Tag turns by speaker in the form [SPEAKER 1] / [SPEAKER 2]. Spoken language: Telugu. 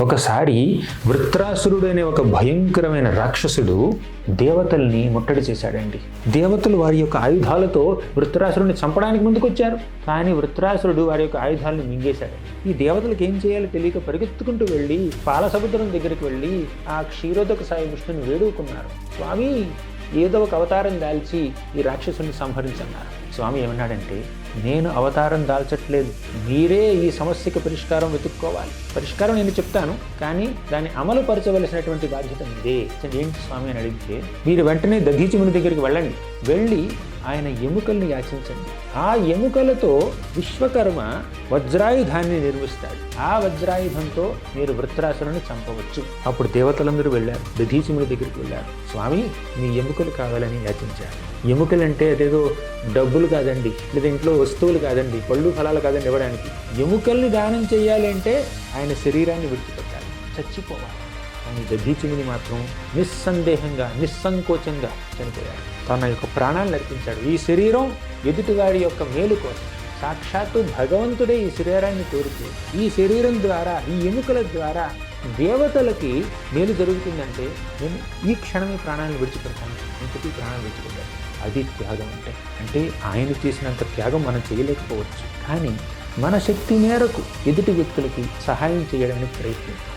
[SPEAKER 1] ఒకసారి వృత్రాసురుడు అనే ఒక భయంకరమైన రాక్షసుడు దేవతల్ని ముట్టడి చేశాడండి. దేవతలు వారి యొక్క ఆయుధాలతో వృత్రాసురుడిని చంపడానికి ముందుకొచ్చారు. కానీ వృత్రాసురుడు వారి యొక్క ఆయుధాలను మింగేశాడు. ఈ దేవతలకు ఏం చేయాలో తెలియక పరిగెత్తుకుంటూ వెళ్ళి పాలసముద్రం దగ్గరికి వెళ్ళి ఆ క్షీరోదక సాయి విష్ణుని వేడుకున్నారు. స్వామి, ఏదో ఒక అవతారం దాల్చి ఈ రాక్షసుని సంహరించన్నారు. స్వామి ఏమన్నాడంటే, నేను అవతారం దాల్చట్లేదు, మీరే ఈ సమస్యకి పరిష్కారం వెతుక్కోవాలి. పరిష్కారం నేను చెప్తాను, కానీ దాన్ని అమలు పరచవలసినటువంటి బాధ్యత మీదే. ఏంటి స్వామి అని అడిగితే, మీరు వెంటనే దధీచిముని దగ్గరికి వెళ్ళండి, వెళ్ళి ఆయన ఎముకల్ని యాచించండి. ఆ ఎముకలతో విశ్వకర్మ వజ్రాయుధాన్ని నిర్మిస్తాడు. ఆ వజ్రాయుధంతో మీరు వృత్రాసురుని చంపవచ్చు. అప్పుడు దేవతలందరూ వెళ్ళారు, దధీచిముని దగ్గరికి వెళ్ళారు. స్వామి, మీ ఎముకలు కావాలని యాచించారు. ఎముకలంటే అదేదో డబ్బులు కాదండి, లేదా ఇంట్లో వస్తువులు కాదండి, పళ్ళు ఫలాలు కాదండి ఇవ్వడానికి. ఎముకల్ని దానం చేయాలి అంటే ఆయన శరీరాన్ని విడిచిపెట్టాలి, చచ్చిపోవాలి. కానీ దధీచిముని మాత్రం నిస్సందేహంగా, నిస్సంకోచంగా చనిపోయాడు. తన యొక్క ప్రాణాలను అర్పించాడు. ఈ శరీరం ఎదుటివాడి యొక్క మేలు కోసం. సాక్షాత్తు భగవంతుడే ఈ శరీరాన్ని కోరుతూ, ఈ శరీరం ద్వారా, ఈ ఎముకల ద్వారా దేవతలకి మేలు జరుగుతుందంటే నేను ఈ క్షణమే ప్రాణాలను విడిచిపెడతాను, ఇంతకీ ప్రాణాలు విడిచిపెట్టాను. అది త్యాగం అంటే ఆయన చేసినంత త్యాగం మనం చేయలేకపోవచ్చు, కానీ మన శక్తి మేరకు ఎదుటి వ్యక్తులకి సహాయం చేయడానికి ప్రయత్నించాలి.